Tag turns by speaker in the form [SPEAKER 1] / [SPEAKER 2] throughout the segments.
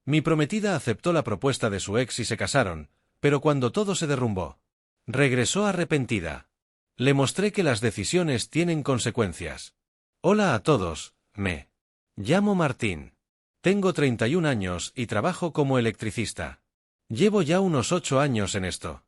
[SPEAKER 1] Mi prometida aceptó la propuesta de su ex y se casaron, pero cuando todo se derrumbó, regresó arrepentida. Le mostré que las decisiones tienen consecuencias. Hola a todos, me llamo Martín. Tengo 31 años y trabajo como electricista. Llevo ya unos 8 años en esto.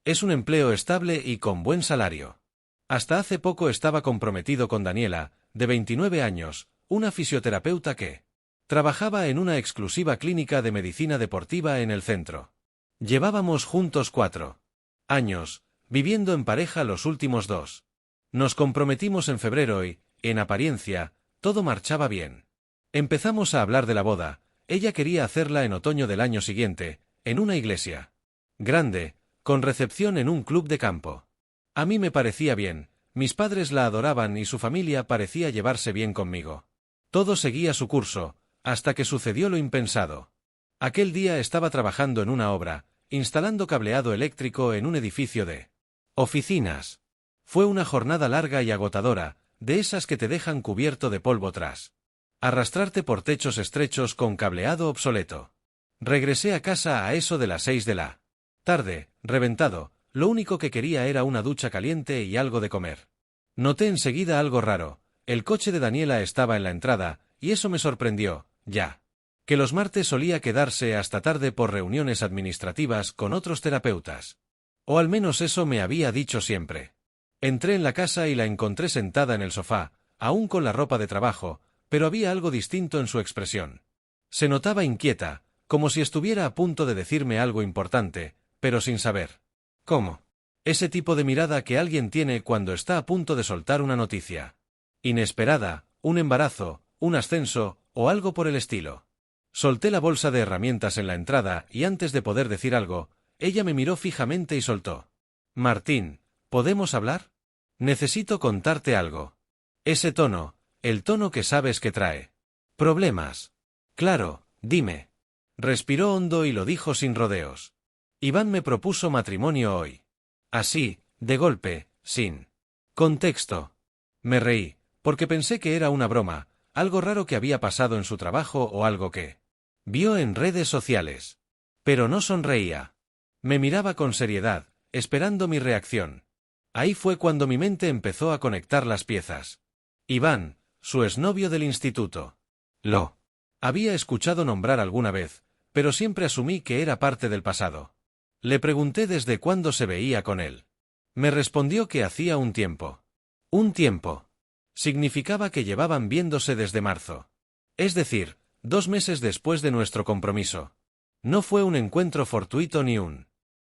[SPEAKER 1] Es un empleo estable y con buen salario. Hasta hace poco estaba comprometido con Daniela, de 29 años, una fisioterapeuta que trabajaba en una exclusiva clínica de medicina deportiva en el centro. Llevábamos juntos 4 años, viviendo en pareja los últimos 2. Nos comprometimos en febrero y, en apariencia, todo marchaba bien. Empezamos a hablar de la boda. Ella quería hacerla en otoño del año siguiente, en una iglesia grande, con recepción en un club de campo. A mí me parecía bien, mis padres la adoraban y su familia parecía llevarse bien conmigo. Todo seguía su curso, hasta que sucedió lo impensado. Aquel día estaba trabajando en una obra, instalando cableado eléctrico en un edificio de oficinas. Fue una jornada larga y agotadora, de esas que te dejan cubierto de polvo tras arrastrarte por techos estrechos con cableado obsoleto. Regresé a casa a eso de las 6 de la tarde, reventado. Lo único que quería era una ducha caliente y algo de comer. Noté enseguida algo raro. El coche de Daniela estaba en la entrada, y eso me sorprendió, ya que los martes solía quedarse hasta tarde por reuniones administrativas con otros terapeutas. O al menos eso me había dicho siempre. Entré en la casa y la encontré sentada en el sofá, aún con la ropa de trabajo, pero había algo distinto en su expresión. Se notaba inquieta, como si estuviera a punto de decirme algo importante, pero sin saber cómo. Ese tipo de mirada que alguien tiene cuando está a punto de soltar una noticia inesperada, un embarazo, un ascenso, o algo por el estilo. Solté la bolsa de herramientas en la entrada y antes de poder decir algo, ella me miró fijamente y soltó. Martín, ¿podemos hablar? Necesito contarte algo. Ese tono, el tono que sabes que trae problemas. Claro, dime. Respiró hondo y lo dijo sin rodeos. Iván me propuso matrimonio hoy. Así, de golpe, sin contexto. Me reí, porque pensé que era una broma, algo raro que había pasado en su trabajo o algo que vio en redes sociales. Pero no sonreía. Me miraba con seriedad, esperando mi reacción. Ahí fue cuando mi mente empezó a conectar las piezas. Iván, su exnovio del instituto. Lo había escuchado nombrar alguna vez, pero siempre asumí que era parte del pasado. Le pregunté desde cuándo se veía con él. Me respondió que hacía un tiempo. Un tiempo. Significaba que llevaban viéndose desde marzo. Es decir, 2 meses después de nuestro compromiso. No fue un encuentro fortuito ni un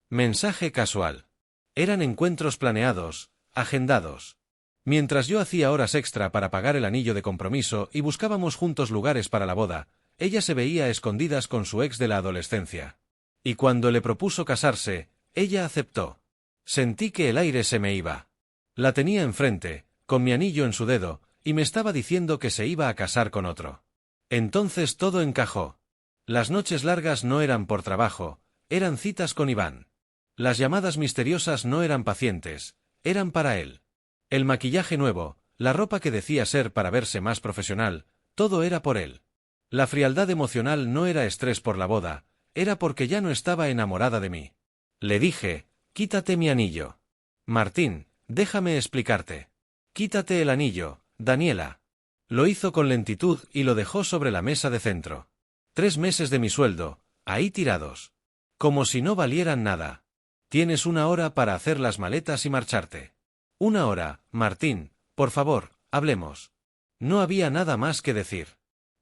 [SPEAKER 1] mensaje casual. Eran encuentros planeados, agendados. Mientras yo hacía horas extra para pagar el anillo de compromiso y buscábamos juntos lugares para la boda, ella se veía a escondidas con su ex de la adolescencia. Y cuando le propuso casarse, ella aceptó. Sentí que el aire se me iba. La tenía enfrente, con mi anillo en su dedo, y me estaba diciendo que se iba a casar con otro. Entonces todo encajó. Las noches largas no eran por trabajo, eran citas con Iván. Las llamadas misteriosas no eran pacientes, eran para él. El maquillaje nuevo, la ropa que decía ser para verse más profesional, todo era por él. La frialdad emocional no era estrés por la boda, era porque ya no estaba enamorada de mí. Le dije, quítate mi anillo. Martín, déjame explicarte. Quítate el anillo, Daniela. Lo hizo con lentitud y lo dejó sobre la mesa de centro. 3 meses de mi sueldo, ahí tirados. Como si no valieran nada. Tienes 1 hora para hacer las maletas y marcharte. 1 hora, Martín, por favor, hablemos. No había nada más que decir.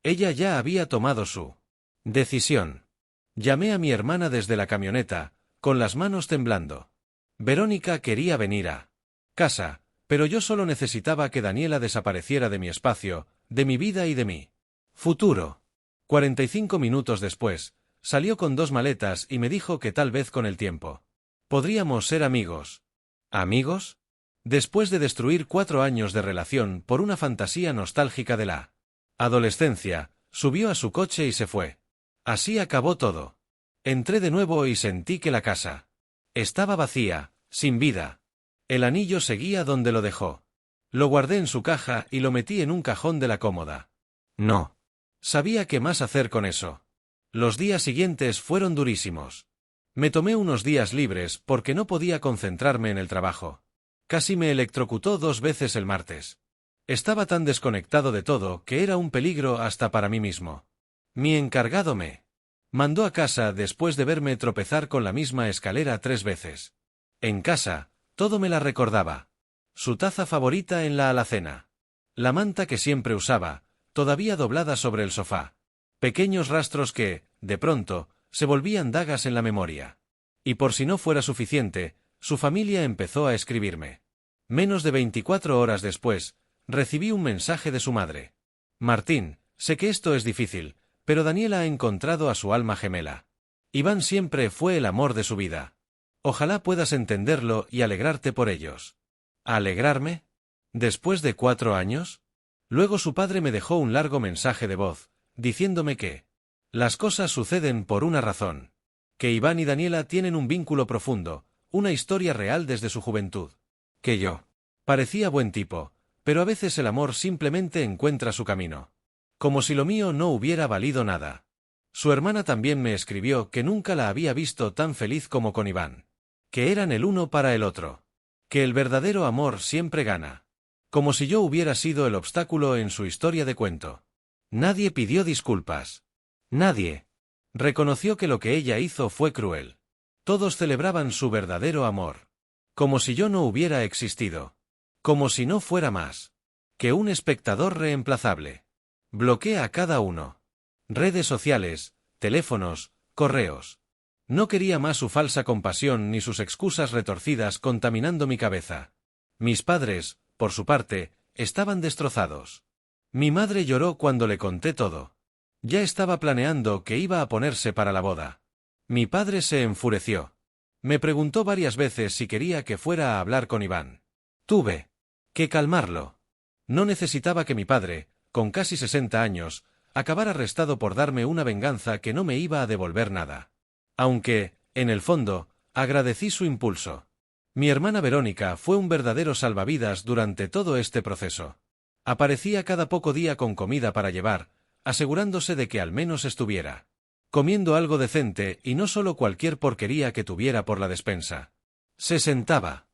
[SPEAKER 1] Ella ya había tomado su decisión. Llamé a mi hermana desde la camioneta, con las manos temblando. Verónica quería venir a casa, pero yo solo necesitaba que Daniela desapareciera de mi espacio, de mi vida y de mi futuro. 45 minutos después, salió con 2 maletas y me dijo que tal vez con el tiempo podríamos ser amigos. ¿Amigos? Después de destruir 4 años de relación por una fantasía nostálgica de la adolescencia, subió a su coche y se fue. Así acabó todo. Entré de nuevo y sentí que la casa estaba vacía, sin vida. El anillo seguía donde lo dejó. Lo guardé en su caja y lo metí en un cajón de la cómoda. No sabía qué más hacer con eso. Los días siguientes fueron durísimos. Me tomé unos días libres porque no podía concentrarme en el trabajo. Casi me electrocutó 2 veces el martes. Estaba tan desconectado de todo que era un peligro hasta para mí mismo. Mi encargado me mandó a casa después de verme tropezar con la misma escalera 3 veces. En casa, todo me la recordaba. Su taza favorita en la alacena. La manta que siempre usaba, todavía doblada sobre el sofá. Pequeños rastros que, de pronto, se volvían dagas en la memoria. Y por si no fuera suficiente, su familia empezó a escribirme. Menos de 24 horas después, recibí un mensaje de su madre. Martín, sé que esto es difícil, pero Daniela ha encontrado a su alma gemela. Iván siempre fue el amor de su vida. Ojalá puedas entenderlo y alegrarte por ellos. ¿Alegrarme? ¿Después de 4 años? Luego su padre me dejó un largo mensaje de voz, diciéndome que las cosas suceden por una razón. Que Iván y Daniela tienen un vínculo profundo, una historia real desde su juventud. Que yo parecía buen tipo, pero a veces el amor simplemente encuentra su camino. Como si lo mío no hubiera valido nada. Su hermana también me escribió que nunca la había visto tan feliz como con Iván. Que eran el uno para el otro. Que el verdadero amor siempre gana. Como si yo hubiera sido el obstáculo en su historia de cuento. Nadie pidió disculpas. Nadie reconoció que lo que ella hizo fue cruel. Todos celebraban su verdadero amor. Como si yo no hubiera existido. Como si no fuera más que un espectador reemplazable. Bloquea a cada uno. Redes sociales, teléfonos, correos. No quería más su falsa compasión ni sus excusas retorcidas contaminando mi cabeza. Mis padres, por su parte, estaban destrozados. Mi madre lloró cuando le conté todo. Ya estaba planeando que iba a ponerse para la boda. Mi padre se enfureció. Me preguntó varias veces si quería que fuera a hablar con Iván. Tuve que calmarlo. No necesitaba que mi padre, con casi 60 años, acabara arrestado por darme una venganza que no me iba a devolver nada. Aunque, en el fondo, agradecí su impulso. Mi hermana Verónica fue un verdadero salvavidas durante todo este proceso. Aparecía cada poco día con comida para llevar, asegurándose de que al menos estuviera comiendo algo decente y no solo cualquier porquería que tuviera por la despensa. Se sentaba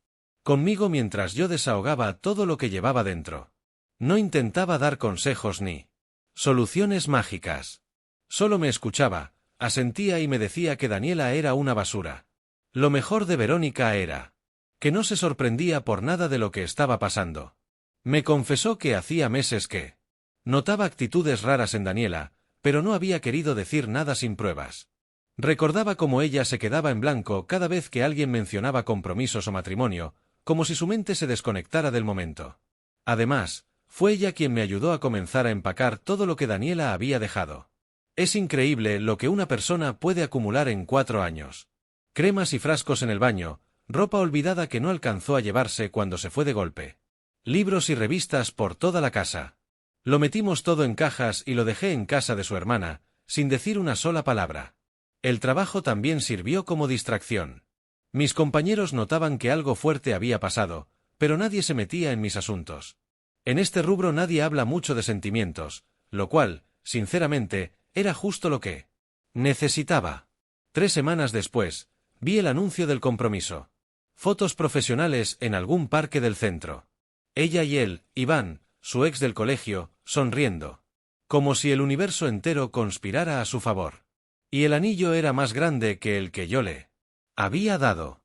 [SPEAKER 1] conmigo mientras yo desahogaba todo lo que llevaba dentro. No intentaba dar consejos ni soluciones mágicas. Solo me escuchaba, asentía y me decía que Daniela era una basura. Lo mejor de Verónica era que no se sorprendía por nada de lo que estaba pasando. Me confesó que hacía meses que notaba actitudes raras en Daniela, pero no había querido decir nada sin pruebas. Recordaba cómo ella se quedaba en blanco cada vez que alguien mencionaba compromisos o matrimonio, como si su mente se desconectara del momento. Además, fue ella quien me ayudó a comenzar a empacar todo lo que Daniela había dejado. Es increíble lo que una persona puede acumular en 4 años. Cremas y frascos en el baño, ropa olvidada que no alcanzó a llevarse cuando se fue de golpe. Libros y revistas por toda la casa. Lo metimos todo en cajas y lo dejé en casa de su hermana, sin decir una sola palabra. El trabajo también sirvió como distracción. Mis compañeros notaban que algo fuerte había pasado, pero nadie se metía en mis asuntos. En este rubro nadie habla mucho de sentimientos, lo cual, sinceramente, era justo lo que necesitaba. 3 semanas después, vi el anuncio del compromiso. Fotos profesionales en algún parque del centro. Ella y él, Iván, su ex del colegio, sonriendo. Como si el universo entero conspirara a su favor. Y el anillo era más grande que el que yo le había dado.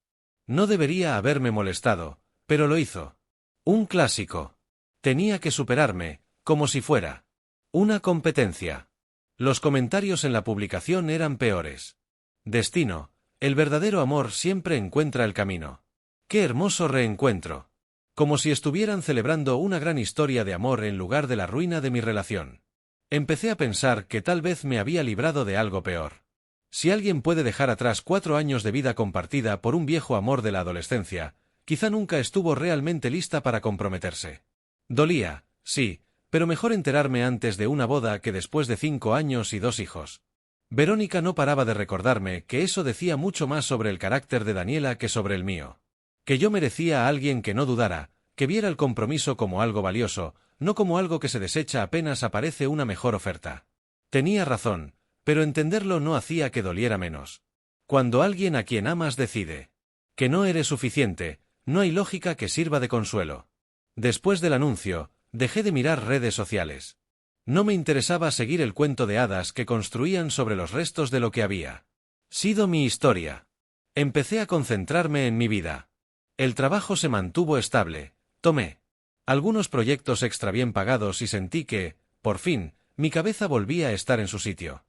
[SPEAKER 1] No debería haberme molestado, pero lo hizo. Un clásico. Tenía que superarme, como si fuera una competencia. Los comentarios en la publicación eran peores. Destino, el verdadero amor siempre encuentra el camino. ¡Qué hermoso reencuentro! Como si estuvieran celebrando una gran historia de amor en lugar de la ruina de mi relación. Empecé a pensar que tal vez me había librado de algo peor. Si alguien puede dejar atrás 4 años de vida compartida por un viejo amor de la adolescencia, quizá nunca estuvo realmente lista para comprometerse. Dolía, sí, pero mejor enterarme antes de una boda que después de 5 años y 2 hijos. Verónica no paraba de recordarme que eso decía mucho más sobre el carácter de Daniela que sobre el mío. Que yo merecía a alguien que no dudara, que viera el compromiso como algo valioso, no como algo que se desecha apenas aparece una mejor oferta. Tenía razón, pero entenderlo no hacía que doliera menos. Cuando alguien a quien amas decide que no eres suficiente, no hay lógica que sirva de consuelo. Después del anuncio, dejé de mirar redes sociales. No me interesaba seguir el cuento de hadas que construían sobre los restos de lo que había sido mi historia. Empecé a concentrarme en mi vida. El trabajo se mantuvo estable, tomé algunos proyectos extra bien pagados y sentí que, por fin, mi cabeza volvía a estar en su sitio.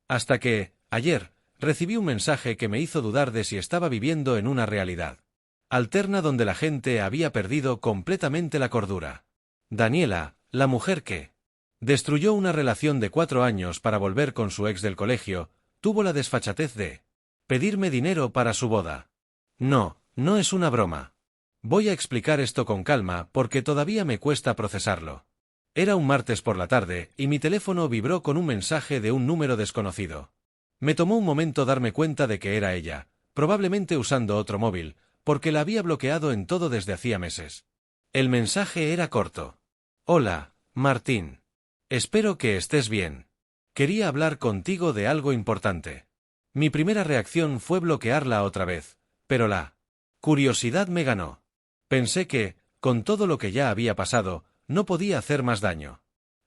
[SPEAKER 1] Hasta que, ayer, recibí un mensaje que me hizo dudar de si estaba viviendo en una realidad alterna donde la gente había perdido completamente la cordura. Daniela, la mujer que destruyó una relación de 4 años para volver con su ex del colegio, tuvo la desfachatez de pedirme dinero para su boda. No, no es una broma. Voy a explicar esto con calma porque todavía me cuesta procesarlo. Era un martes por la tarde y mi teléfono vibró con un mensaje de un número desconocido. Me tomó un momento darme cuenta de que era ella, probablemente usando otro móvil, porque la había bloqueado en todo desde hacía meses. El mensaje era corto. Hola, Martín. Espero que estés bien. Quería hablar contigo de algo importante. Mi primera reacción fue bloquearla otra vez, pero la curiosidad me ganó. Pensé que, con todo lo que ya había pasado, no podía hacer más daño.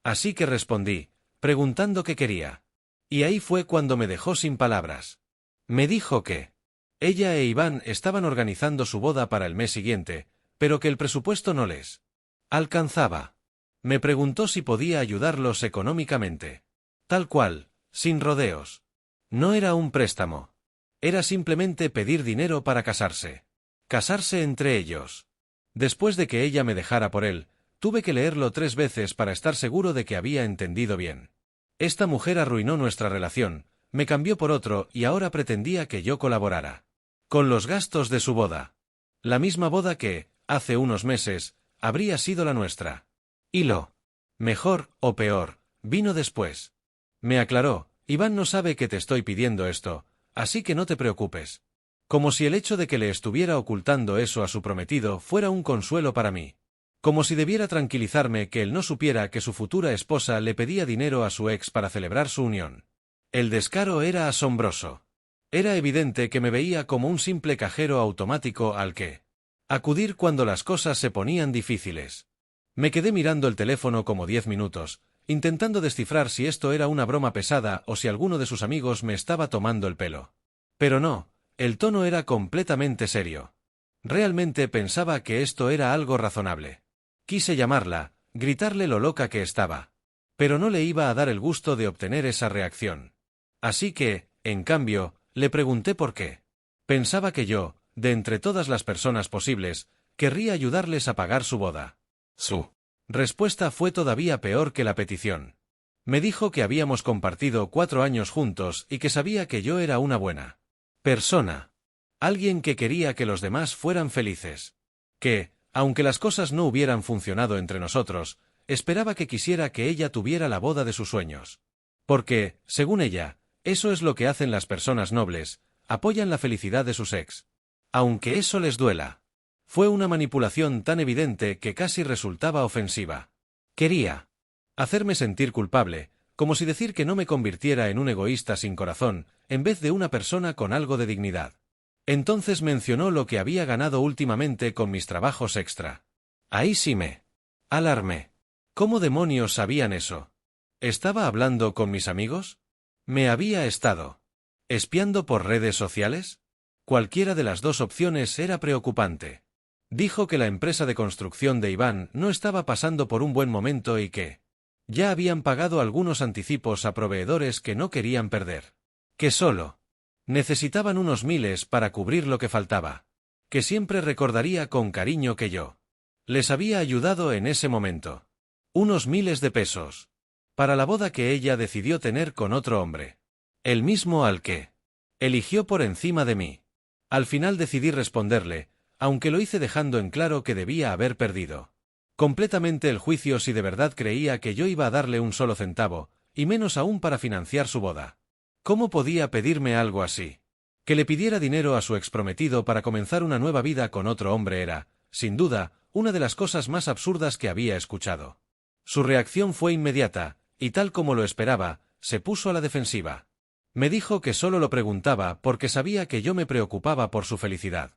[SPEAKER 1] Así que respondí, preguntando qué quería. Y ahí fue cuando me dejó sin palabras. Me dijo que ella e Iván estaban organizando su boda para el mes siguiente, pero que el presupuesto no les alcanzaba. Me preguntó si podía ayudarlos económicamente. Tal cual, sin rodeos. No era un préstamo. Era simplemente pedir dinero para casarse. Casarse entre ellos. Después de que ella me dejara por él, tuve que leerlo 3 veces para estar seguro de que había entendido bien. Esta mujer arruinó nuestra relación, me cambió por otro y ahora pretendía que yo colaborara con los gastos de su boda. La misma boda que, hace unos meses, habría sido la nuestra. Y lo mejor, o peor, vino después. Me aclaró, Iván no sabe que te estoy pidiendo esto, así que no te preocupes. Como si el hecho de que le estuviera ocultando eso a su prometido fuera un consuelo para mí. Como si debiera tranquilizarme que él no supiera que su futura esposa le pedía dinero a su ex para celebrar su unión. El descaro era asombroso. Era evidente que me veía como un simple cajero automático al que acudir cuando las cosas se ponían difíciles. Me quedé mirando el teléfono como 10 minutos, intentando descifrar si esto era una broma pesada o si alguno de sus amigos me estaba tomando el pelo. Pero no, el tono era completamente serio. Realmente pensaba que esto era algo razonable. Quise llamarla, gritarle lo loca que estaba. Pero no le iba a dar el gusto de obtener esa reacción. Así que, en cambio, le pregunté por qué. Pensaba que yo, de entre todas las personas posibles, querría ayudarles a pagar su boda. Su respuesta fue todavía peor que la petición. Me dijo que habíamos compartido 4 años juntos y que sabía que yo era una buena persona. Alguien que quería que los demás fueran felices. Que, aunque las cosas no hubieran funcionado entre nosotros, esperaba que quisiera que ella tuviera la boda de sus sueños. Porque, según ella, eso es lo que hacen las personas nobles, apoyan la felicidad de sus ex. Aunque eso les duela. Fue una manipulación tan evidente que casi resultaba ofensiva. Quería hacerme sentir culpable, como si decir que no me convirtiera en un egoísta sin corazón, en vez de una persona con algo de dignidad. Entonces mencionó lo que había ganado últimamente con mis trabajos extra. Ahí sí me alarmé. ¿Cómo demonios sabían eso? ¿Estaba hablando con mis amigos? ¿Me había estado espiando por redes sociales? Cualquiera de las dos opciones era preocupante. Dijo que la empresa de construcción de Iván no estaba pasando por un buen momento y que ya habían pagado algunos anticipos a proveedores que no querían perder. Que solo necesitaban unos miles para cubrir lo que faltaba. Que siempre recordaría con cariño que yo les había ayudado en ese momento. Unos miles de pesos. Para la boda que ella decidió tener con otro hombre. El mismo al que eligió por encima de mí. Al final decidí responderle, aunque lo hice dejando en claro que debía haber perdido completamente el juicio si de verdad creía que yo iba a darle un solo centavo, y menos aún para financiar su boda. ¿Cómo podía pedirme algo así? Que le pidiera dinero a su exprometido para comenzar una nueva vida con otro hombre era, sin duda, una de las cosas más absurdas que había escuchado. Su reacción fue inmediata, y tal como lo esperaba, se puso a la defensiva. Me dijo que solo lo preguntaba porque sabía que yo me preocupaba por su felicidad.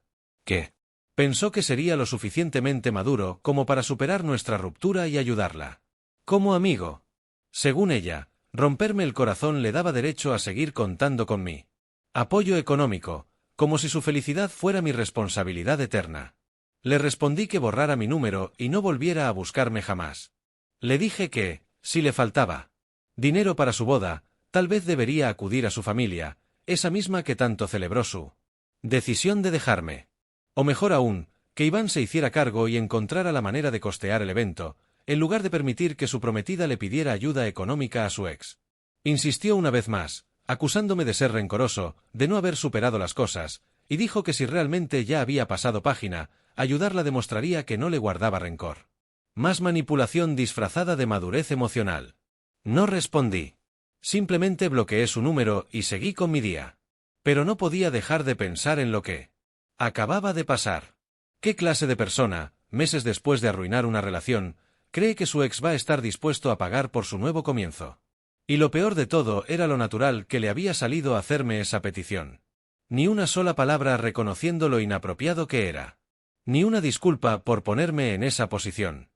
[SPEAKER 1] ¿Qué? Pensó que sería lo suficientemente maduro como para superar nuestra ruptura y ayudarla. Como amigo. Según ella, romperme el corazón le daba derecho a seguir contando con mí. Apoyo económico, como si su felicidad fuera mi responsabilidad eterna. Le respondí que borrara mi número y no volviera a buscarme jamás. Le dije que, si le faltaba dinero para su boda, tal vez debería acudir a su familia, esa misma que tanto celebró su decisión de dejarme. O mejor aún, que Iván se hiciera cargo y encontrara la manera de costear el evento, en lugar de permitir que su prometida le pidiera ayuda económica a su ex. Insistió una vez más, acusándome de ser rencoroso, de no haber superado las cosas, y dijo que si realmente ya había pasado página, ayudarla demostraría que no le guardaba rencor. Más manipulación disfrazada de madurez emocional. No respondí. Simplemente bloqueé su número y seguí con mi día. Pero no podía dejar de pensar en lo que acababa de pasar. ¿Qué clase de persona, meses después de arruinar una relación, cree que su ex va a estar dispuesto a pagar por su nuevo comienzo? Y lo peor de todo era lo natural que le había salido a hacerme esa petición. Ni una sola palabra reconociendo lo inapropiado que era. Ni una disculpa por ponerme en esa posición.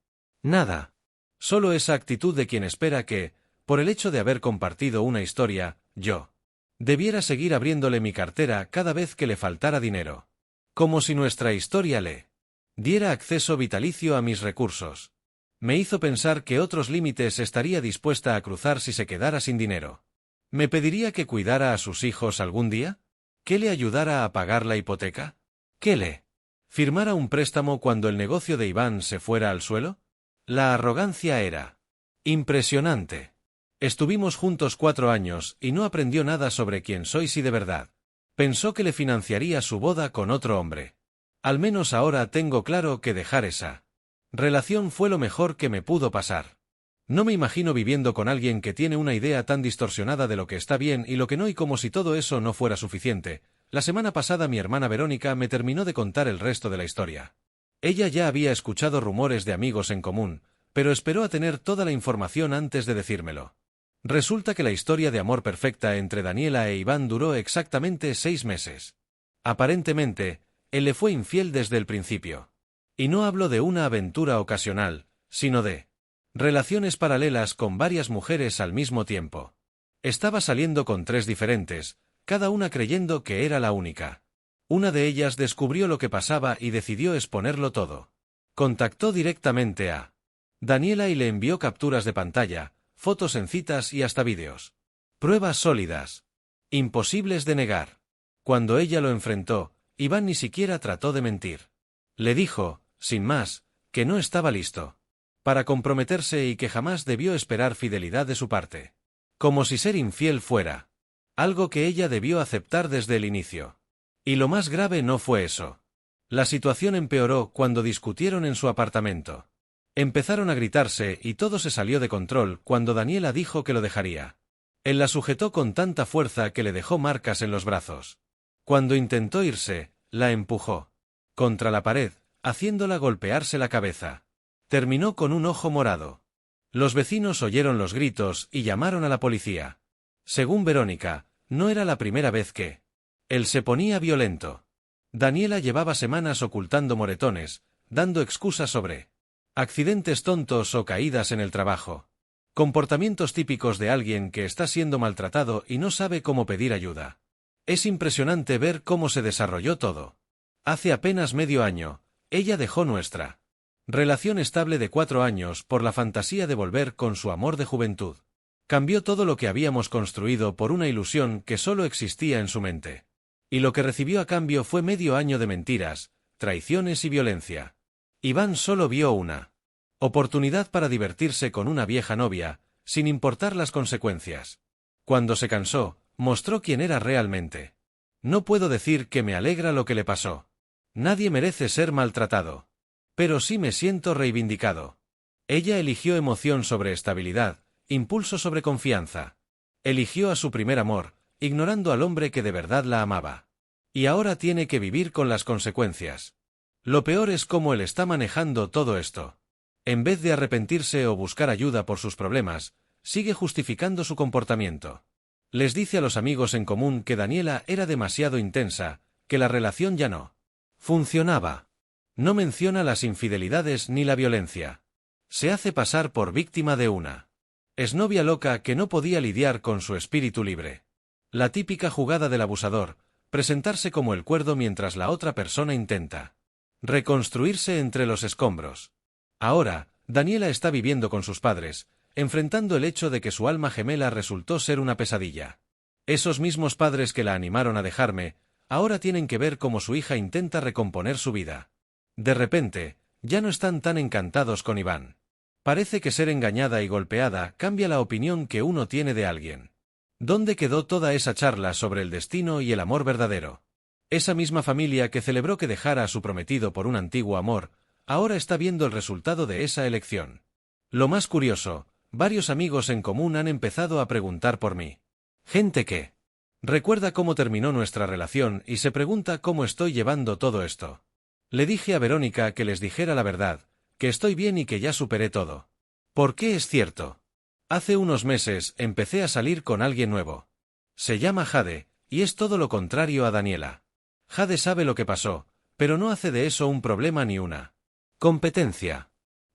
[SPEAKER 1] Nada. Solo esa actitud de quien espera que, por el hecho de haber compartido una historia, yo debiera seguir abriéndole mi cartera cada vez que le faltara dinero. Como si nuestra historia le diera acceso vitalicio a mis recursos. Me hizo pensar que otros límites estaría dispuesta a cruzar si se quedara sin dinero. ¿Me pediría que cuidara a sus hijos algún día? ¿Que le ayudara a pagar la hipoteca? ¿Que le firmara un préstamo cuando el negocio de Iván se fuera al suelo? La arrogancia era impresionante. Estuvimos juntos 4 años y no aprendió nada sobre quién soy si de verdad pensó que le financiaría su boda con otro hombre. Al menos ahora tengo claro que dejar esa relación fue lo mejor que me pudo pasar. No me imagino viviendo con alguien que tiene una idea tan distorsionada de lo que está bien y lo que no, y como si todo eso no fuera suficiente. La semana pasada mi hermana Verónica me terminó de contar el resto de la historia. Ella ya había escuchado rumores de amigos en común, pero esperó a tener toda la información antes de decírmelo. Resulta que la historia de amor perfecta entre Daniela e Iván duró exactamente 6 meses. Aparentemente, él le fue infiel desde el principio. Y no hablo de una aventura ocasional, sino de relaciones paralelas con varias mujeres al mismo tiempo. Estaba saliendo con 3 diferentes, cada una creyendo que era la única. Una de ellas descubrió lo que pasaba y decidió exponerlo todo. Contactó directamente a Daniela y le envió capturas de pantalla, fotos en citas y hasta vídeos. Pruebas sólidas. Imposibles de negar. Cuando ella lo enfrentó, Iván ni siquiera trató de mentir. Le dijo, sin más, que no estaba listo para comprometerse y que jamás debió esperar fidelidad de su parte. Como si ser infiel fuera algo que ella debió aceptar desde el inicio. Y lo más grave no fue eso. La situación empeoró cuando discutieron en su apartamento. Empezaron a gritarse y todo se salió de control cuando Daniela dijo que lo dejaría. Él la sujetó con tanta fuerza que le dejó marcas en los brazos. Cuando intentó irse, la empujó contra la pared, haciéndola golpearse la cabeza. Terminó con un ojo morado. Los vecinos oyeron los gritos y llamaron a la policía. Según Verónica, no era la primera vez que él se ponía violento. Daniela llevaba semanas ocultando moretones, dando excusas sobre accidentes tontos o caídas en el trabajo. Comportamientos típicos de alguien que está siendo maltratado y no sabe cómo pedir ayuda. Es impresionante ver cómo se desarrolló todo. Hace apenas medio año, ella dejó nuestra relación estable de 4 años por la fantasía de volver con su amor de juventud. Cambió todo lo que habíamos construido por una ilusión que solo existía en su mente. Y lo que recibió a cambio fue medio año de mentiras, traiciones y violencia. Iván solo vio una oportunidad para divertirse con una vieja novia, sin importar las consecuencias. Cuando se cansó, mostró quién era realmente. No puedo decir que me alegra lo que le pasó. Nadie merece ser maltratado. Pero sí me siento reivindicado. Ella eligió emoción sobre estabilidad, impulso sobre confianza. Eligió a su primer amor, ignorando al hombre que de verdad la amaba. Y ahora tiene que vivir con las consecuencias. Lo peor es cómo él está manejando todo esto. En vez de arrepentirse o buscar ayuda por sus problemas, sigue justificando su comportamiento. Les dice a los amigos en común que Daniela era demasiado intensa, que la relación ya no funcionaba. No menciona las infidelidades ni la violencia. Se hace pasar por víctima de una exnovia loca que no podía lidiar con su espíritu libre. La típica jugada del abusador, presentarse como el cuerdo mientras la otra persona intenta reconstruirse entre los escombros. Ahora, Daniela está viviendo con sus padres, enfrentando el hecho de que su alma gemela resultó ser una pesadilla. Esos mismos padres que la animaron a dejarme, ahora tienen que ver cómo su hija intenta recomponer su vida. De repente, ya no están tan encantados con Iván. Parece que ser engañada y golpeada cambia la opinión que uno tiene de alguien. ¿Dónde quedó toda esa charla sobre el destino y el amor verdadero? Esa misma familia que celebró que dejara a su prometido por un antiguo amor, ahora está viendo el resultado de esa elección. Lo más curioso, varios amigos en común han empezado a preguntar por mí. Gente que recuerda cómo terminó nuestra relación y se pregunta cómo estoy llevando todo esto. Le dije a Verónica que les dijera la verdad, que estoy bien y que ya superé todo. ¿Por qué es cierto? Hace unos meses empecé a salir con alguien nuevo. Se llama Jade, y es todo lo contrario a Daniela. Jade sabe lo que pasó, pero no hace de eso un problema ni una competencia.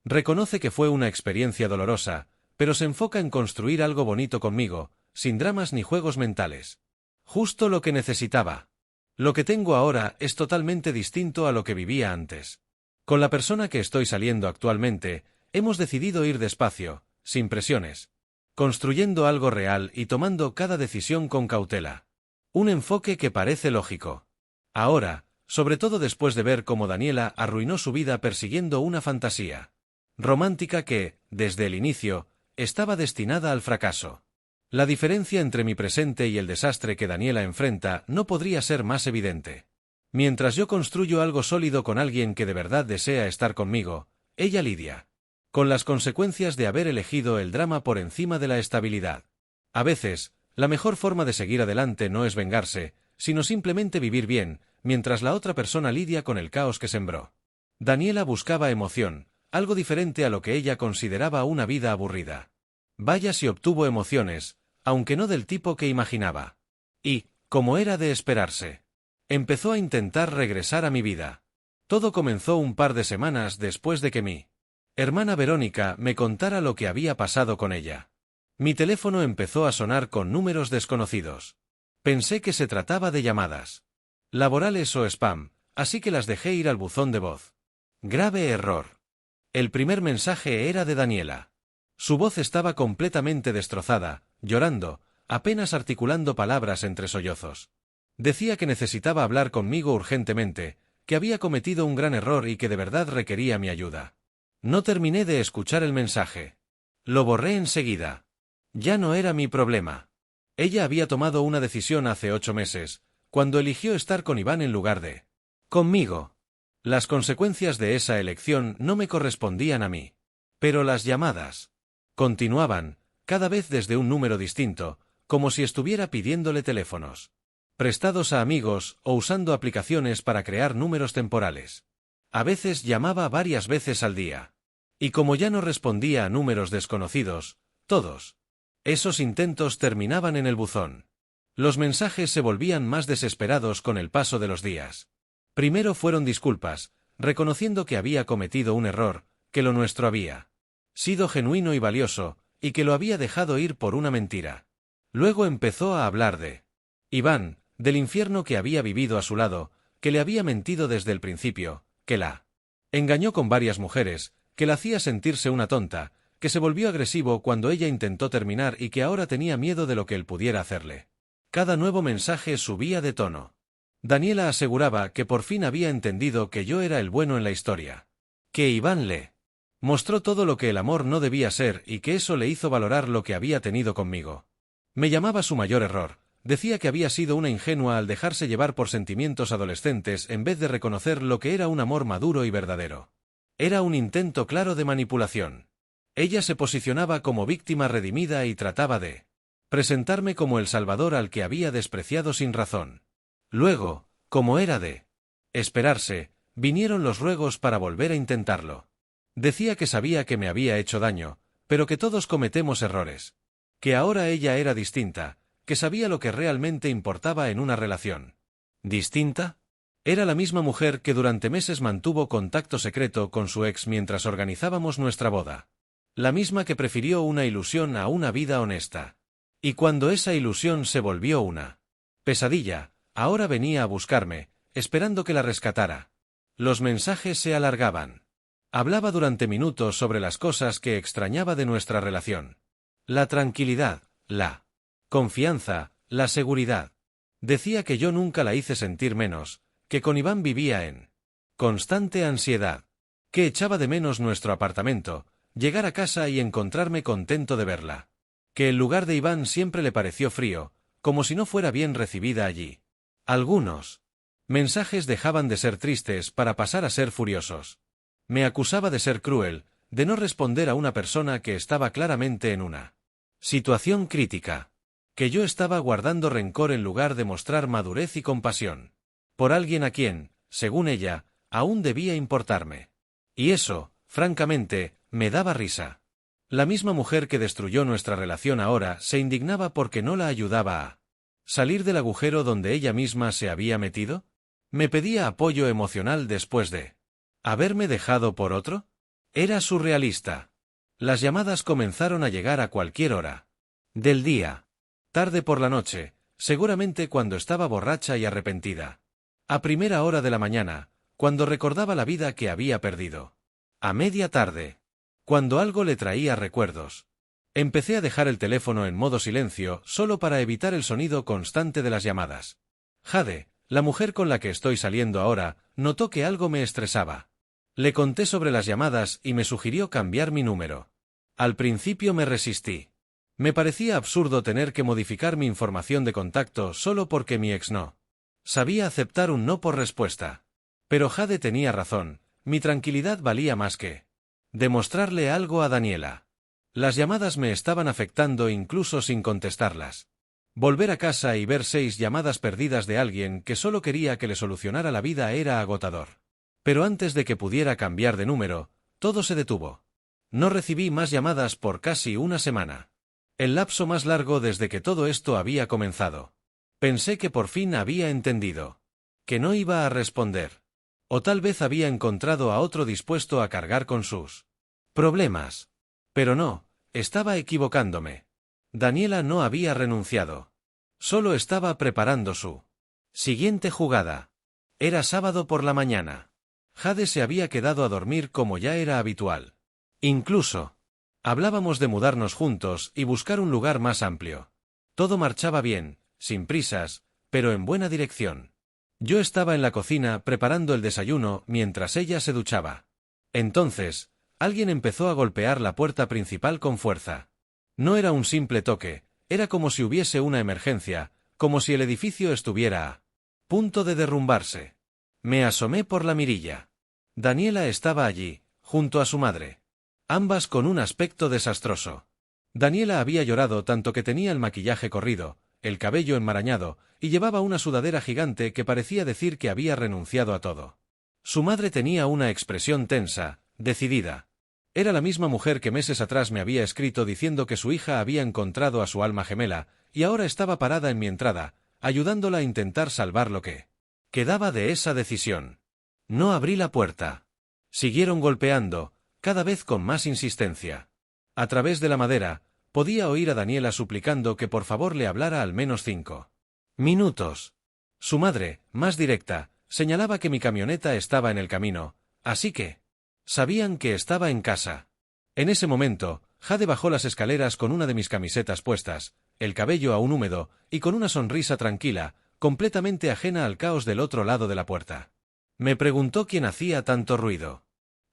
[SPEAKER 1] Reconoce que fue una experiencia dolorosa, pero se enfoca en construir algo bonito conmigo, sin dramas ni juegos mentales. Justo lo que necesitaba. Lo que tengo ahora es totalmente distinto a lo que vivía antes. Con la persona que estoy saliendo actualmente, hemos decidido ir despacio, sin presiones, construyendo algo real y tomando cada decisión con cautela. Un enfoque que parece lógico. Ahora, sobre todo después de ver cómo Daniela arruinó su vida persiguiendo una fantasía romántica que, desde el inicio, estaba destinada al fracaso. La diferencia entre mi presente y el desastre que Daniela enfrenta no podría ser más evidente. Mientras yo construyo algo sólido con alguien que de verdad desea estar conmigo, ella lidia con las consecuencias de haber elegido el drama por encima de la estabilidad. A veces, la mejor forma de seguir adelante no es vengarse, sino simplemente vivir bien, mientras la otra persona lidia con el caos que sembró. Daniela buscaba emoción, algo diferente a lo que ella consideraba una vida aburrida. Vaya si obtuvo emociones, aunque no del tipo que imaginaba. Y, como era de esperarse, empezó a intentar regresar a mi vida. Todo comenzó un par de semanas después de que mi hermana Verónica me contara lo que había pasado con ella. Mi teléfono empezó a sonar con números desconocidos. Pensé que se trataba de llamadas laborales o spam, así que las dejé ir al buzón de voz. Grave error. El primer mensaje era de Daniela. Su voz estaba completamente destrozada, llorando, apenas articulando palabras entre sollozos. Decía que necesitaba hablar conmigo urgentemente, que había cometido un gran error y que de verdad requería mi ayuda. No terminé de escuchar el mensaje. Lo borré enseguida. Ya no era mi problema. Ella había tomado una decisión hace 8 meses, cuando eligió estar con Iván en lugar de conmigo. Las consecuencias de esa elección no me correspondían a mí. Pero las llamadas continuaban, cada vez desde un número distinto, como si estuviera pidiéndole teléfonos prestados a amigos o usando aplicaciones para crear números temporales. A veces llamaba varias veces al día. Y como ya no respondía a números desconocidos, todos esos intentos terminaban en el buzón. Los mensajes se volvían más desesperados con el paso de los días. Primero fueron disculpas, reconociendo que había cometido un error, que lo nuestro había sido genuino y valioso, y que lo había dejado ir por una mentira. Luego empezó a hablar de Iván, del infierno que había vivido a su lado, que le había mentido desde el principio, que la engañó con varias mujeres, que la hacía sentirse una tonta, que se volvió agresivo cuando ella intentó terminar y que ahora tenía miedo de lo que él pudiera hacerle. Cada nuevo mensaje subía de tono. Daniela aseguraba que por fin había entendido que yo era el bueno en la historia. Que Iván le mostró todo lo que el amor no debía ser y que eso le hizo valorar lo que había tenido conmigo. Me llamaba su mayor error. Decía que había sido una ingenua al dejarse llevar por sentimientos adolescentes en vez de reconocer lo que era un amor maduro y verdadero. Era un intento claro de manipulación. Ella se posicionaba como víctima redimida y trataba de presentarme como el salvador al que había despreciado sin razón. Luego, como era de esperarse, vinieron los ruegos para volver a intentarlo. Decía que sabía que me había hecho daño, pero que todos cometemos errores. Que ahora ella era distinta, que sabía lo que realmente importaba en una relación. ¿Distinta? Era la misma mujer que durante meses mantuvo contacto secreto con su ex mientras organizábamos nuestra boda. La misma que prefirió una ilusión a una vida honesta. Y cuando esa ilusión se volvió una pesadilla, ahora venía a buscarme, esperando que la rescatara. Los mensajes se alargaban. Hablaba durante minutos sobre las cosas que extrañaba de nuestra relación. La tranquilidad, la confianza, la seguridad. Decía que yo nunca la hice sentir menos, que con Iván vivía en constante ansiedad, que echaba de menos nuestro apartamento, llegar a casa y encontrarme contento de verla, que el lugar de Iván siempre le pareció frío, como si no fuera bien recibida allí. Algunos mensajes dejaban de ser tristes para pasar a ser furiosos. Me acusaba de ser cruel, de no responder a una persona que estaba claramente en una situación crítica, que yo estaba guardando rencor en lugar de mostrar madurez y compasión por alguien a quien, según ella, aún debía importarme. Y eso, francamente, me daba risa. La misma mujer que destruyó nuestra relación ahora se indignaba porque no la ayudaba a salir del agujero donde ella misma se había metido. Me pedía apoyo emocional después de haberme dejado por otro. Era surrealista. Las llamadas comenzaron a llegar a cualquier hora del día. Tarde por la noche, seguramente cuando estaba borracha y arrepentida. A primera hora de la mañana, cuando recordaba la vida que había perdido. A media tarde, cuando algo le traía recuerdos. Empecé a dejar el teléfono en modo silencio solo para evitar el sonido constante de las llamadas. Jade, la mujer con la que estoy saliendo ahora, notó que algo me estresaba. Le conté sobre las llamadas y me sugirió cambiar mi número. Al principio me resistí. Me parecía absurdo tener que modificar mi información de contacto solo porque mi ex no sabía aceptar un no por respuesta. Pero Jade tenía razón, mi tranquilidad valía más que demostrarle algo a Daniela. Las llamadas me estaban afectando incluso sin contestarlas. Volver a casa y ver 6 llamadas perdidas de alguien que solo quería que le solucionara la vida era agotador. Pero antes de que pudiera cambiar de número, todo se detuvo. No recibí más llamadas por casi una semana. El lapso más largo desde que todo esto había comenzado. Pensé que por fin había entendido. Que no iba a responder. O tal vez había encontrado a otro dispuesto a cargar con sus problemas. Pero no, estaba equivocándome. Daniela no había renunciado. Solo estaba preparando su siguiente jugada. Era sábado por la mañana. Jade se había quedado a dormir como ya era habitual. Incluso hablábamos de mudarnos juntos y buscar un lugar más amplio. Todo marchaba bien, sin prisas, pero en buena dirección. Yo estaba en la cocina preparando el desayuno mientras ella se duchaba. Entonces, alguien empezó a golpear la puerta principal con fuerza. No era un simple toque, era como si hubiese una emergencia, como si el edificio estuviera a punto de derrumbarse. Me asomé por la mirilla. Daniela estaba allí, junto a su madre. Ambas con un aspecto desastroso. Daniela había llorado tanto que tenía el maquillaje corrido, el cabello enmarañado, y llevaba una sudadera gigante que parecía decir que había renunciado a todo. Su madre tenía una expresión tensa, decidida. Era la misma mujer que meses atrás me había escrito diciendo que su hija había encontrado a su alma gemela, y ahora estaba parada en mi entrada, ayudándola a intentar salvar lo que quedaba de esa decisión. No abrí la puerta. Siguieron golpeando, cada vez con más insistencia. A través de la madera, podía oír a Daniela suplicando que por favor le hablara al menos 5 minutos. Su madre, más directa, señalaba que mi camioneta estaba en el camino, así que sabían que estaba en casa. En ese momento, Jade bajó las escaleras con una de mis camisetas puestas, el cabello aún húmedo, y con una sonrisa tranquila, completamente ajena al caos del otro lado de la puerta. Me preguntó quién hacía tanto ruido.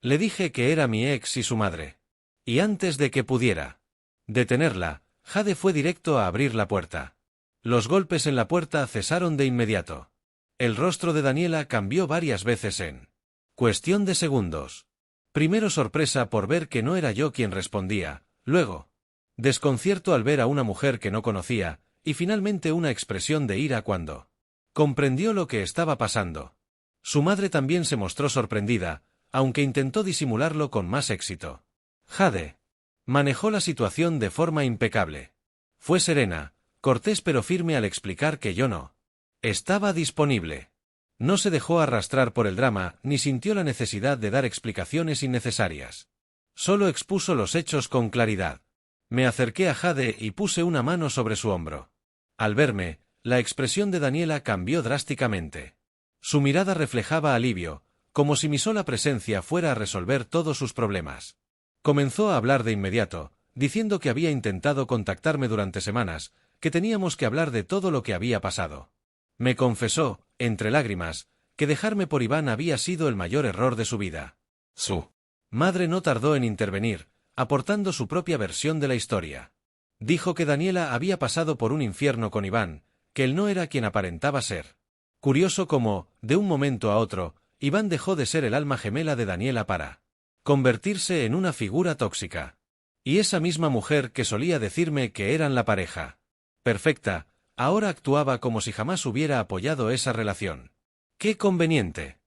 [SPEAKER 1] Le dije que era mi ex y su madre. Y antes de que pudiera detenerla, Jade fue directo a abrir la puerta. Los golpes en la puerta cesaron de inmediato. El rostro de Daniela cambió varias veces en cuestión de segundos. Primero sorpresa por ver que no era yo quien respondía, luego desconcierto al ver a una mujer que no conocía, y finalmente una expresión de ira cuando comprendió lo que estaba pasando. Su madre también se mostró sorprendida, aunque intentó disimularlo con más éxito. Jade manejó la situación de forma impecable. Fue serena, cortés pero firme al explicar que yo no estaba disponible. No se dejó arrastrar por el drama, ni sintió la necesidad de dar explicaciones innecesarias. Solo expuso los hechos con claridad. Me acerqué a Jade y puse una mano sobre su hombro. Al verme, la expresión de Daniela cambió drásticamente. Su mirada reflejaba alivio, como si mi sola presencia fuera a resolver todos sus problemas. Comenzó a hablar de inmediato, diciendo que había intentado contactarme durante semanas, que teníamos que hablar de todo lo que había pasado. Me confesó, entre lágrimas, que dejarme por Iván había sido el mayor error de su vida. Su madre no tardó en intervenir, aportando su propia versión de la historia. Dijo que Daniela había pasado por un infierno con Iván, que él no era quien aparentaba ser. Curioso cómo, de un momento a otro, Iván dejó de ser el alma gemela de Daniela para convertirse en una figura tóxica. Y esa misma mujer que solía decirme que eran la pareja perfecta, ahora actuaba como si jamás hubiera apoyado esa relación. ¡Qué conveniente!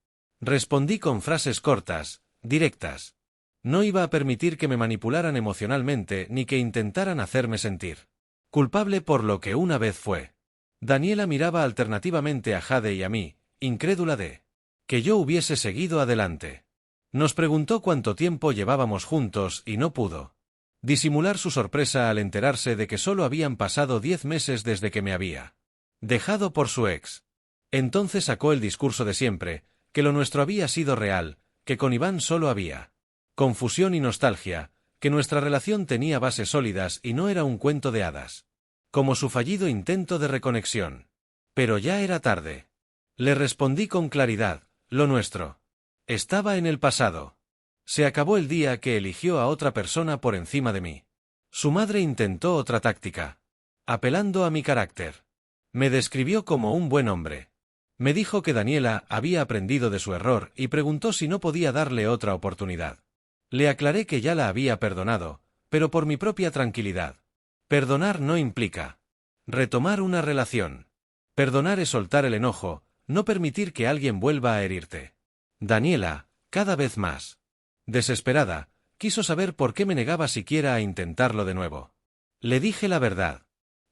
[SPEAKER 1] Respondí con frases cortas, directas. No iba a permitir que me manipularan emocionalmente ni que intentaran hacerme sentir culpable por lo que una vez fue. Daniela miraba alternativamente a Jade y a mí, incrédula de que yo hubiese seguido adelante. Nos preguntó cuánto tiempo llevábamos juntos y no pudo disimular su sorpresa al enterarse de que solo habían pasado 10 meses desde que me había dejado por su ex. Entonces sacó el discurso de siempre, que lo nuestro había sido real, que con Iván solo había confusión y nostalgia, que nuestra relación tenía bases sólidas y no era un cuento de hadas. Como su fallido intento de reconexión. Pero ya era tarde. Le respondí con claridad, lo nuestro estaba en el pasado. Se acabó el día que eligió a otra persona por encima de mí. Su madre intentó otra táctica, apelando a mi carácter. Me describió como un buen hombre. Me dijo que Daniela había aprendido de su error y preguntó si no podía darle otra oportunidad. Le aclaré que ya la había perdonado, pero por mi propia tranquilidad. Perdonar no implica retomar una relación. Perdonar es soltar el enojo, no permitir que alguien vuelva a herirte. Daniela, cada vez más desesperada, quiso saber por qué me negaba siquiera a intentarlo de nuevo. Le dije la verdad.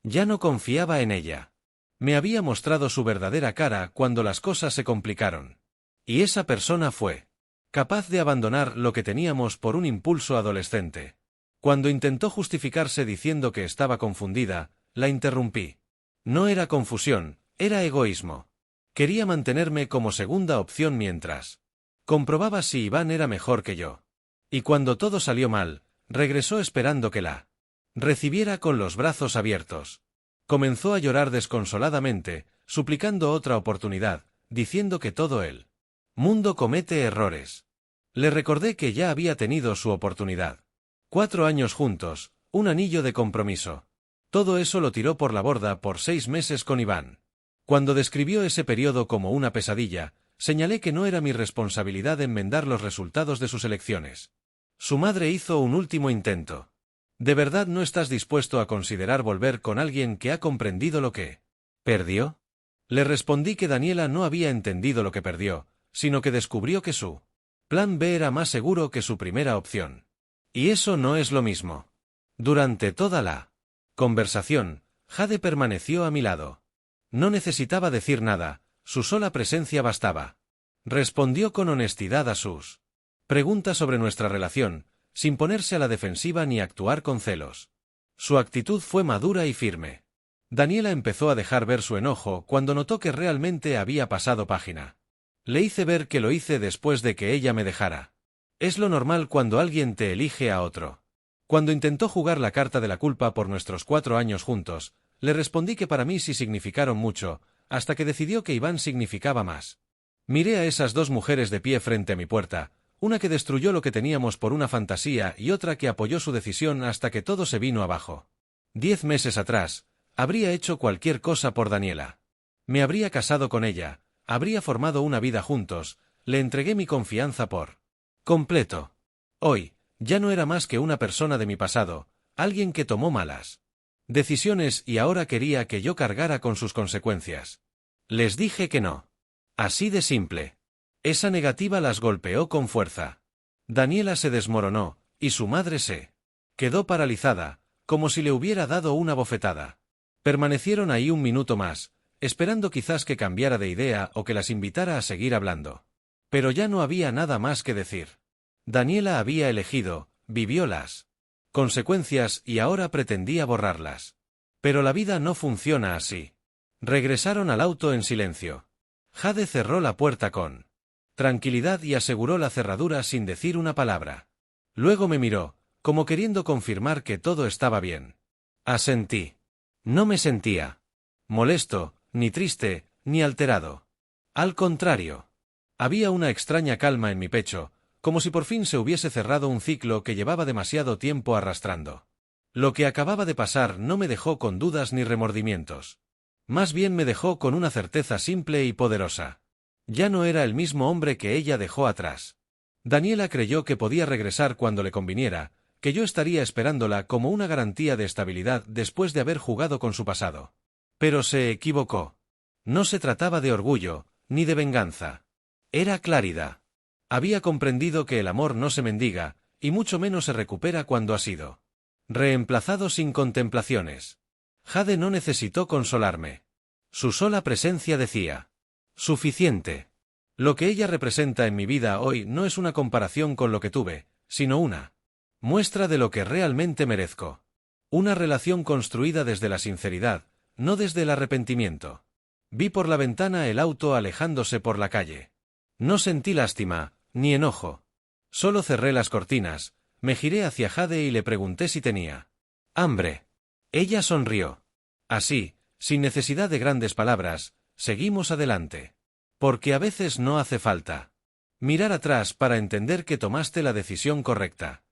[SPEAKER 1] Ya no confiaba en ella. Me había mostrado su verdadera cara cuando las cosas se complicaron. Y esa persona fue capaz de abandonar lo que teníamos por un impulso adolescente. Cuando intentó justificarse diciendo que estaba confundida, la interrumpí. No era confusión, era egoísmo. Quería mantenerme como segunda opción mientras comprobaba si Iván era mejor que yo. Y cuando todo salió mal, regresó esperando que la recibiera con los brazos abiertos. Comenzó a llorar desconsoladamente, suplicando otra oportunidad, diciendo que todo el mundo comete errores. Le recordé que ya había tenido su oportunidad. 4 años juntos, un anillo de compromiso. Todo eso lo tiró por la borda por 6 meses con Iván. Cuando describió ese periodo como una pesadilla, señalé que no era mi responsabilidad enmendar los resultados de sus elecciones. Su madre hizo un último intento. ¿De verdad no estás dispuesto a considerar volver con alguien que ha comprendido lo que perdió? Le respondí que Daniela no había entendido lo que perdió, sino que descubrió que su plan B era más seguro que su primera opción. Y eso no es lo mismo. Durante toda la conversación, Jade permaneció a mi lado. No necesitaba decir nada, su sola presencia bastaba. Respondió con honestidad a sus preguntas sobre nuestra relación, sin ponerse a la defensiva ni actuar con celos. Su actitud fue madura y firme. Daniela empezó a dejar ver su enojo cuando notó que realmente había pasado página. Le hice ver que lo hice después de que ella me dejara. Es lo normal cuando alguien te elige a otro. Cuando intentó jugar la carta de la culpa por nuestros 4 años juntos, le respondí que para mí sí significaron mucho, hasta que decidió que Iván significaba más. Miré a esas 2 mujeres de pie frente a mi puerta, una que destruyó lo que teníamos por una fantasía y otra que apoyó su decisión hasta que todo se vino abajo. 10 meses atrás, habría hecho cualquier cosa por Daniela. Me habría casado con ella, habría formado una vida juntos, le entregué mi confianza por completo. Hoy, ya no era más que una persona de mi pasado, alguien que tomó malas decisiones y ahora quería que yo cargara con sus consecuencias. Les dije que no. Así de simple. Esa negativa las golpeó con fuerza. Daniela se desmoronó, y su madre se quedó paralizada, como si le hubiera dado una bofetada. Permanecieron ahí un minuto más, esperando quizás que cambiara de idea o que las invitara a seguir hablando. Pero ya no había nada más que decir. Daniela había elegido, vivió las consecuencias y ahora pretendía borrarlas. Pero la vida no funciona así. Regresaron al auto en silencio. Jade cerró la puerta con tranquilidad y aseguró la cerradura sin decir una palabra. Luego me miró, como queriendo confirmar que todo estaba bien. Asentí. No me sentía molesto, ni triste, ni alterado. Al contrario. Había una extraña calma en mi pecho, como si por fin se hubiese cerrado un ciclo que llevaba demasiado tiempo arrastrando. Lo que acababa de pasar no me dejó con dudas ni remordimientos. Más bien me dejó con una certeza simple y poderosa. Ya no era el mismo hombre que ella dejó atrás. Daniela creyó que podía regresar cuando le conviniera, que yo estaría esperándola como una garantía de estabilidad después de haber jugado con su pasado. Pero se equivocó. No se trataba de orgullo, ni de venganza. Era claridad. Había comprendido que el amor no se mendiga, y mucho menos se recupera cuando ha sido reemplazado sin contemplaciones. Jade no necesitó consolarme. Su sola presencia decía: suficiente. Lo que ella representa en mi vida hoy no es una comparación con lo que tuve, sino una muestra de lo que realmente merezco. Una relación construida desde la sinceridad, no desde el arrepentimiento. Vi por la ventana el auto alejándose por la calle. No sentí lástima, ni enojo. Solo cerré las cortinas, me giré hacia Jade y le pregunté si tenía hambre. Ella sonrió. Así, sin necesidad de grandes palabras, seguimos adelante. Porque a veces no hace falta mirar atrás para entender que tomaste la decisión correcta.